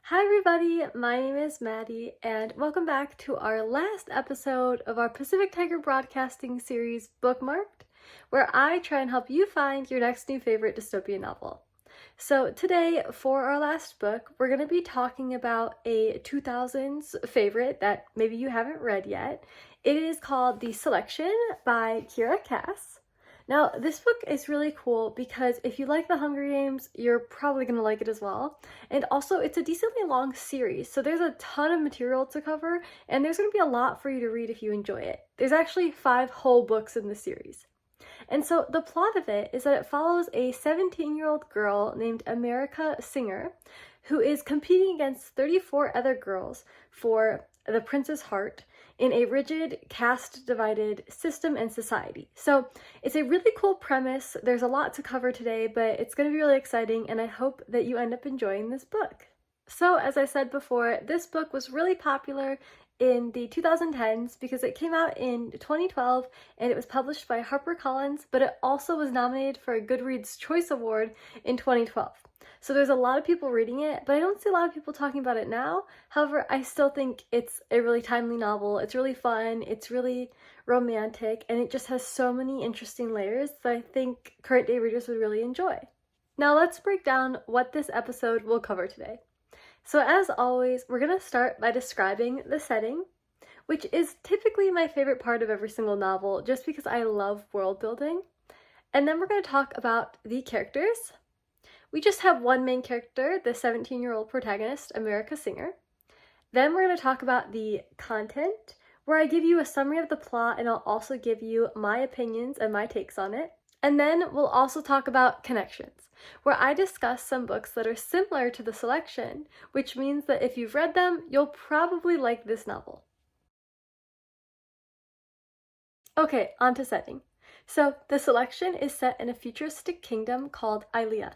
Hi everybody, my name is Madie and welcome back to our last episode of our Pacific Tiger Broadcasting series Bookmarked, where I try and help you find your next new favorite dystopian novel. So today, for our last book, we're going to be talking about a 2000s favorite that maybe you haven't read yet. It is called The Selection by Kiera. Now, this book is really cool because if you like The Hunger Games, you're probably going to like it as well. And also, it's a decently long series, so there's a ton of material to cover, and there's going to be a lot for you to read if you enjoy it. There's actually 5 whole books in the series. And so the plot of it is that it follows a 17-year-old girl named America Singer who is competing against 34 other girls for the prince's heart in a rigid, caste-divided system and society. So it's a really cool premise. There's a lot to cover today, but it's going to be really exciting, and I hope that you end up enjoying this book. So, as I said before, this book was really popular in the 2010s because it came out in 2012 and it was published by HarperCollins, but it also was nominated for a Goodreads Choice Award in 2012. So there's a lot of people reading it, but I don't see a lot of people talking about it now. However, I still think it's a really timely novel. It's really fun, it's really romantic, and it just has so many interesting layers that I think current day readers would really enjoy. Now let's break down what this episode will cover today. So as always, we're going to start by describing the setting, which is typically my favorite part of every single novel just because I love world building. And then we're going to talk about the characters. We just have one main character, the 17-year-old protagonist, America Singer. Then we're going to talk about the content, where I give you a summary of the plot and I'll also give you my opinions and my takes on it. And then we'll also talk about connections, where I discuss some books that are similar to The Selection, which means that if you've read them, you'll probably like this novel. Okay, on to setting. So, The Selection is set in a futuristic kingdom called Ilea.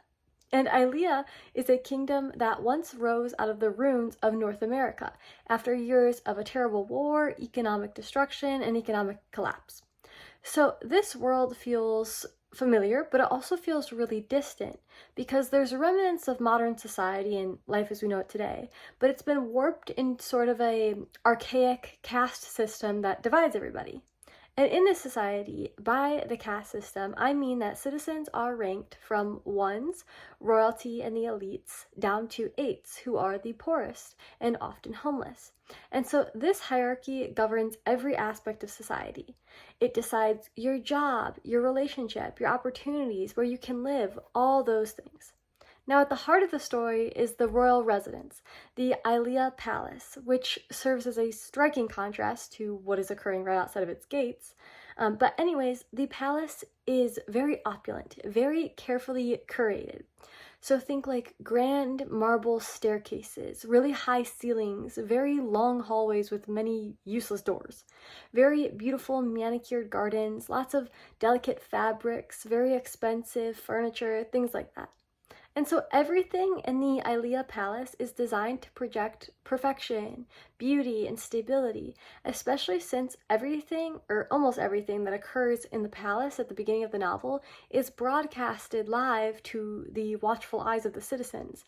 And Ilea is a kingdom that once rose out of the ruins of North America after years of a terrible war, economic destruction, and economic collapse. So this world feels familiar, but it also feels really distant because there's remnants of modern society and life as we know it today, but it's been warped in sort of a archaic caste system that divides everybody. And in this society, by the caste system, I mean that citizens are ranked from ones, royalty and the elites, down to eights, who are the poorest and often homeless. And so this hierarchy governs every aspect of society. It decides your job, your relationship, your opportunities, where you can live, all those things. Now, at the heart of the story is the royal residence, the Ilea Palace, which serves as a striking contrast to what is occurring right outside of its gates. But anyways, the palace is very opulent, very carefully curated. So think like grand marble staircases, really high ceilings, very long hallways with many useless doors, very beautiful manicured gardens, lots of delicate fabrics, very expensive furniture, things like that. And so everything in the Ilea Palace is designed to project perfection, beauty, and stability, especially since everything, or almost everything, that occurs in the palace at the beginning of the novel is broadcasted live to the watchful eyes of the citizens.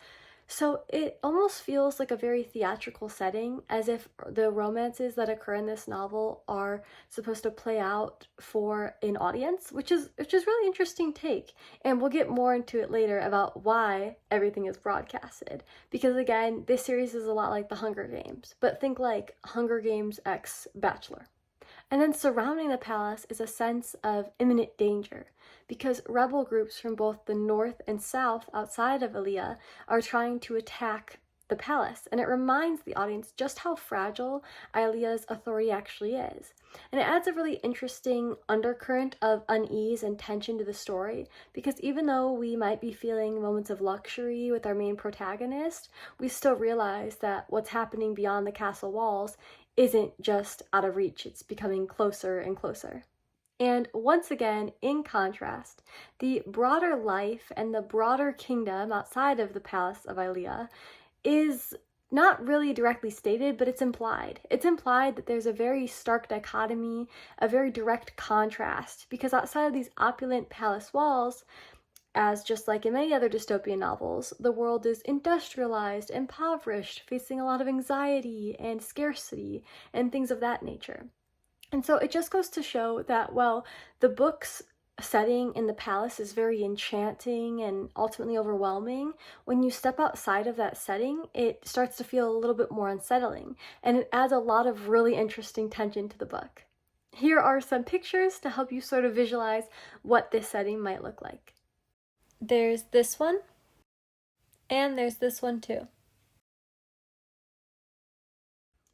So it almost feels like a very theatrical setting, as if the romances that occur in this novel are supposed to play out for an audience, which is really interesting take. And we'll get more into it later about why everything is broadcasted. Because again, this series is a lot like The Hunger Games, but think like Hunger Games x Bachelor. And then surrounding the palace is a sense of imminent danger, because rebel groups from both the north and south outside of Ilea are trying to attack the palace, and it reminds the audience just how fragile Ilea's authority actually is. And it adds a really interesting undercurrent of unease and tension to the story, because even though we might be feeling moments of luxury with our main protagonist, we still realize that what's happening beyond the castle walls isn't just out of reach, it's becoming closer and closer. And once again, in contrast, the broader life and the broader kingdom outside of the Palace of Ilea is not really directly stated, but it's implied. It's implied that there's a very stark dichotomy, a very direct contrast, because outside of these opulent palace walls, as just like in many other dystopian novels, the world is industrialized, impoverished, facing a lot of anxiety and scarcity and things of that nature. And so it just goes to show that, well, the book's setting in the palace is very enchanting and ultimately overwhelming. When you step outside of that setting, it starts to feel a little bit more unsettling, and it adds a lot of really interesting tension to the book. Here are some pictures to help you sort of visualize what this setting might look like. There's this one, and there's this one too.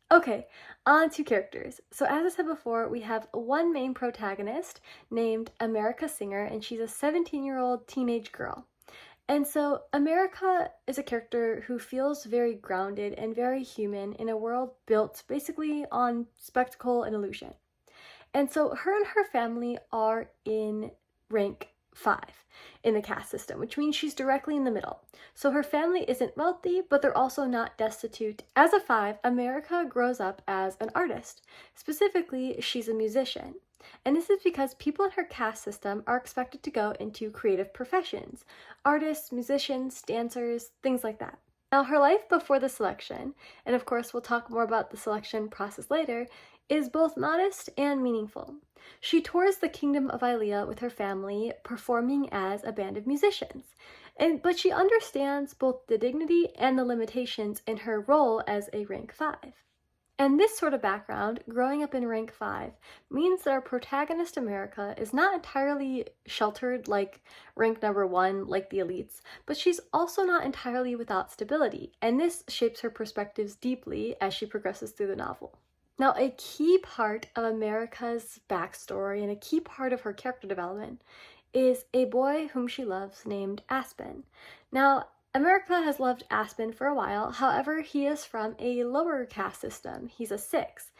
Okay, on to characters. So as I said before, we have one main protagonist named America Singer, and she's a 17-year-old teenage girl. And so America is a character who feels very grounded and very human in a world built basically on spectacle and illusion. And so her and her family are in rank 5 in the caste system, which means she's directly in the middle. So her family isn't wealthy, but they're also not destitute. As a 5, America grows up as an artist. Specifically, she's a musician. And this is because people in her caste system are expected to go into creative professions: artists, musicians, dancers, things like that. Now, her life before the selection, and of course we'll talk more about the selection process later, is both modest and meaningful. She tours the kingdom of Ilea with her family, performing as a band of musicians. But she understands both the dignity and the limitations in her role as a rank 5. And this sort of background, growing up in rank 5, means that our protagonist America is not entirely sheltered like rank number 1, like the elites, but she's also not entirely without stability, and this shapes her perspectives deeply as she progresses through the novel. Now, a key part of America's backstory and a key part of her character development is a boy whom she loves named Aspen. Now, America has loved Aspen for a while, however, he is from a lower caste system. He's a 6.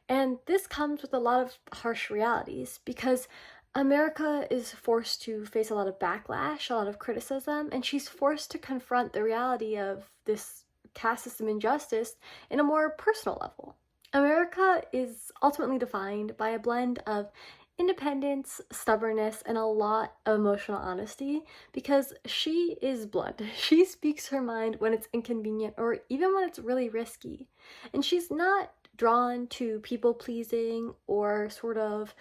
And this comes with a lot of harsh realities because America is forced to face a lot of backlash, a lot of criticism, and she's forced to confront the reality of this caste system injustice in a more personal level. America is ultimately defined by a blend of independence, stubbornness, and a lot of emotional honesty because she is blunt. She speaks her mind when it's inconvenient or even when it's really risky. And she's not drawn to people-pleasing or sort of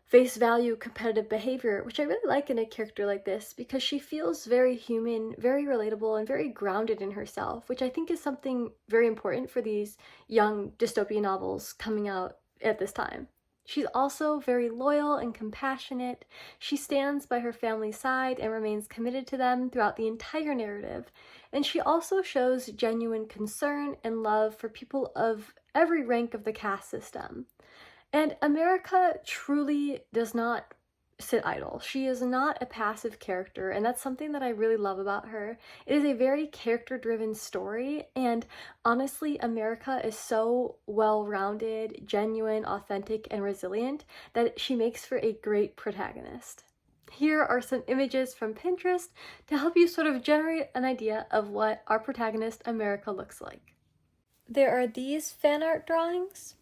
face value competitive behavior, which I really like in a character like this because she feels very human, very relatable, and very grounded in herself, which I think is something very important for these young dystopian novels coming out at this time. She's also very loyal and compassionate. She stands by her family's side and remains committed to them throughout the entire narrative. And she also shows genuine concern and love for people of every rank of the caste system. And America truly does not sit idle. She is not a passive character, and that's something that I really love about her. It is a very character-driven story, and honestly, America is so well-rounded, genuine, authentic, and resilient that she makes for a great protagonist. Here are some images from Pinterest to help you sort of generate an idea of what our protagonist America looks like. There are these fan art drawings,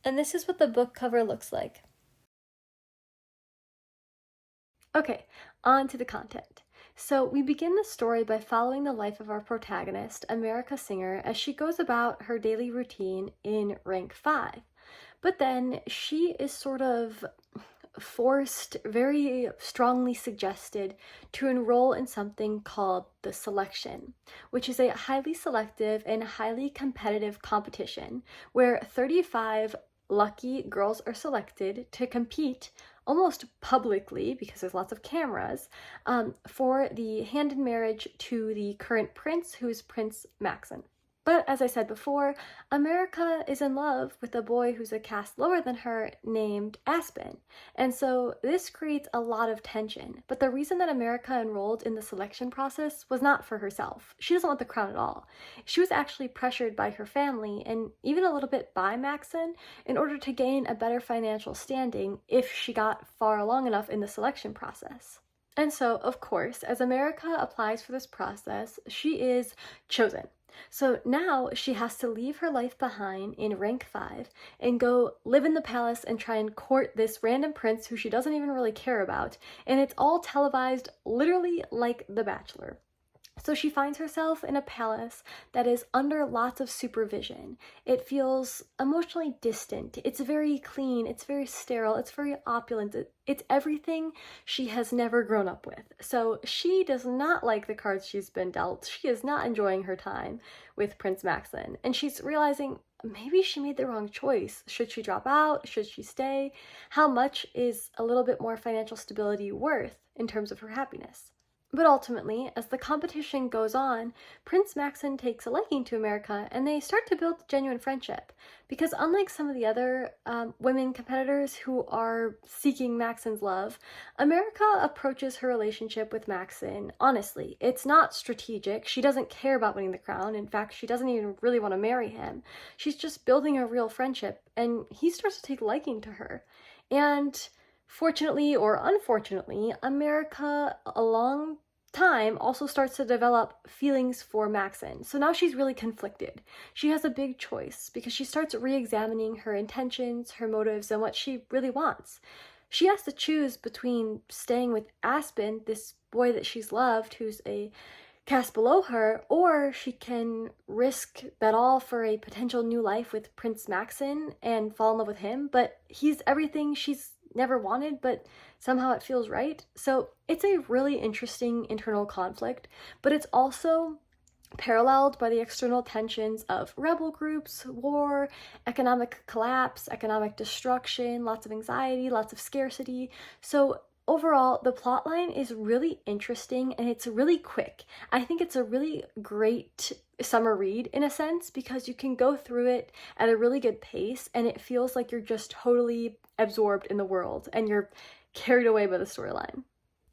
and this is what the book cover looks like. Okay, on to the content. So we begin the story by following the life of our protagonist, America Singer, as she goes about her daily routine in rank 5. But then she is sort of forced, very strongly suggested, to enroll in something called the selection, which is a highly selective and highly competitive competition where 35 lucky girls are selected to compete almost publicly, because there's lots of cameras, for the hand in marriage to the current prince, who is Prince Maxon. But as I said before, America is in love with a boy who's a caste lower than her named Aspen. And so this creates a lot of tension. But the reason that America enrolled in the selection process was not for herself. She doesn't want the crown at all. She was actually pressured by her family and even a little bit by Maxon in order to gain a better financial standing if she got far along enough in the selection process. And so, of course, as America applies for this process, she is chosen. So now she has to leave her life behind in rank 5 and go live in the palace and try and court this random prince who she doesn't even really care about. And it's all televised literally like The Bachelor. So she finds herself in a palace that is under lots of supervision. It feels emotionally distant. It's very clean. It's very sterile. It's very opulent. It's everything she has never grown up with. So she does not like the cards she's been dealt. She is not enjoying her time with Prince Maxen. And she's realizing maybe she made the wrong choice. Should she drop out? Should she stay? How much is a little bit more financial stability worth in terms of her happiness? But ultimately, as the competition goes on, Prince Maxen takes a liking to America and they start to build genuine friendship. Because unlike some of the other women competitors who are seeking Maxen's love, America approaches her relationship with Maxen honestly. It's not strategic. She doesn't care about winning the crown. In fact, she doesn't even really want to marry him. She's just building a real friendship, and he starts to take liking to her. And fortunately or unfortunately, America, along time, also starts to develop feelings for Maxen. So now she's really conflicted. She has a big choice because she starts re-examining her intentions, her motives, and what she really wants. She has to choose between staying with Aspen, this boy that she's loved, who's a caste below her, or she can risk that all for a potential new life with Prince Maxen and fall in love with him, but he's everything she's never wanted, but somehow it feels right. So it's a really interesting internal conflict, but it's also paralleled by the external tensions of rebel groups, war, economic collapse, economic destruction, lots of anxiety, lots of scarcity. So overall, the plotline is really interesting and it's really quick. I think it's a really great summer read in a sense because you can go through it at a really good pace and it feels like you're just totally absorbed in the world and you're carried away by the storyline.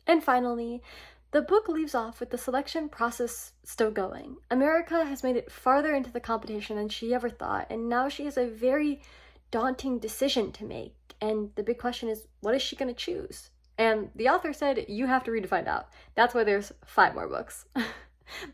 And finally, the book leaves off with the selection process still going. America has made it farther into the competition than she ever thought, and now she has a very daunting decision to make. And the big question is, what is she going to choose? And the author said, you have to read to find out. That's why there's 5 more books.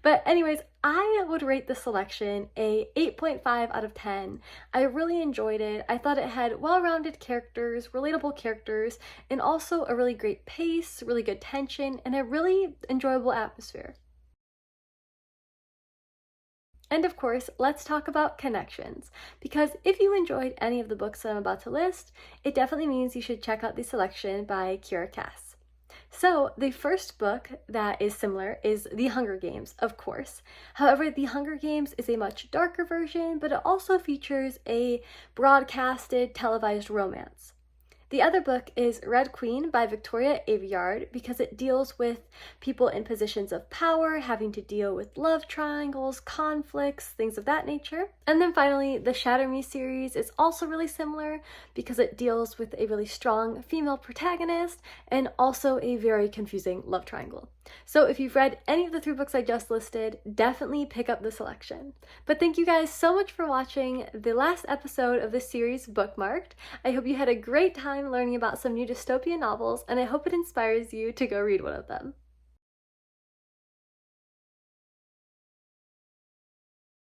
But anyways, I would rate the selection a 8.5 out of 10. I really enjoyed it. I thought it had well-rounded characters, relatable characters, and also a really great pace, really good tension, and a really enjoyable atmosphere. And of course, let's talk about connections, because if you enjoyed any of the books that I'm about to list, it definitely means you should check out the selection by Kiera. So the first book that is similar is The Hunger Games, of course. However, The Hunger Games is a much darker version, but it also features a broadcasted, televised romance. The other book is Red Queen by Victoria Aveyard because it deals with people in positions of power having to deal with love triangles, conflicts, things of that nature. And then finally, the Shatter Me series is also really similar because it deals with a really strong female protagonist and also a very confusing love triangle. So if you've read any of the 3 books I just listed, definitely pick up the selection. But thank you guys so much for watching the last episode of this series, Bookmarked. I hope you had a great time learning about some new dystopian novels, and I hope it inspires you to go read one of them.